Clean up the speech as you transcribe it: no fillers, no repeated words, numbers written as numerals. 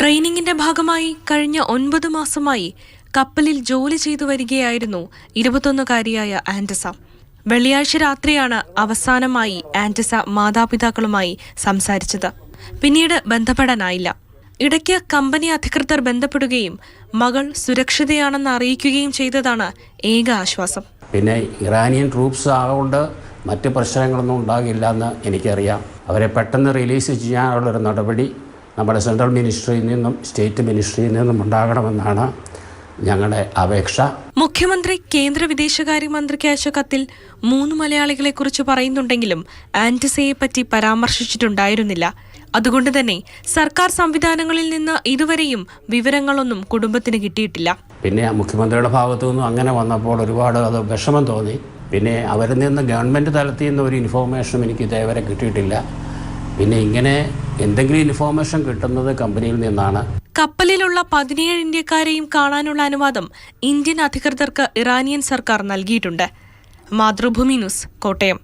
ട്രെയിനിങ്ങിന്റെ ഭാഗമായി കഴിഞ്ഞ 9 മാസമായി കപ്പലിൽ ജോലി ചെയ്തു വരികയായിരുന്നു 21-കാരിയായ ആൻറ്റസ. വെള്ളിയാഴ്ച രാത്രിയാണ് അവസാനമായി ആൻറ്റസ മാതാപിതാക്കളുമായി സംസാരിച്ചത്. പിന്നീട് ബന്ധപ്പെടാനായില്ല. ഇടയ്ക്ക് കമ്പനി അധികൃതർ ബന്ധപ്പെടുകയും മകൾ സുരക്ഷിതയാണെന്ന് അറിയിക്കുകയും ചെയ്തതാണ് ഏക ആശ്വാസം. പിന്നെ ഇറാനിയൻ ട്രൂപ്സ് ആകൊണ്ട് മറ്റ് പ്രശ്നങ്ങളൊന്നും ഉണ്ടാകില്ല എന്ന് എനിക്കറിയാം. അവരെ പെട്ടെന്ന് റിലീസ് ചെയ്യാനുള്ളൊരു നടപടി നമ്മുടെ സെൻട്രൽ മിനിസ്ട്രിയിൽ നിന്നും സ്റ്റേറ്റ് മിനിസ്ട്രിയിൽ നിന്നും ഉണ്ടാകണമെന്നാണ് ഞങ്ങളുടെ അപേക്ഷ. മുഖ്യമന്ത്രി കേന്ദ്ര വിദേശകാര്യമന്ത്രിക്ക് അയച്ച കത്തിൽ 3 മലയാളികളെക്കുറിച്ച് പറയുന്നുണ്ടെങ്കിലും ആൻറ്റസയെപ്പറ്റി പരാമർശിച്ചിട്ടുണ്ടായിരുന്നില്ല. അതുകൊണ്ട് തന്നെ സർക്കാർ സംവിധാനങ്ങളിൽ നിന്ന് ഇതുവരെയും വിവരങ്ങളൊന്നും കുടുംബത്തിന് കിട്ടിയിട്ടില്ല. പിന്നെ മുഖ്യമന്ത്രിയുടെ ഭാഗത്തു നിന്നും അങ്ങനെ വന്നപ്പോൾ ഒരുപാട് അത് വിഷമം തോന്നി. പിന്നെ അവരിൽ നിന്ന് ഗവൺമെൻറ് തലത്തിൽ നിന്ന് ഒരു ഇൻഫോർമേഷനും എനിക്ക് ഇതേവരെ കിട്ടിയിട്ടില്ല. പിന്നെ ഇങ്ങനെ എന്തെങ്കിലും ഇൻഫോർമേഷൻ കിട്ടുന്നത് കമ്പനിയിൽ നിന്നാണ്. കപ്പലിലുള്ള 17 ഇന്ത്യക്കാരെയും കാണാനുള്ള അനുവാദം ഇന്ത്യൻ അധികൃതർക്ക് ഇറാനിയൻ സർക്കാർ നൽകിയിട്ടുണ്ട്. മാതൃഭൂമി ന്യൂസ്, കോട്ടയം.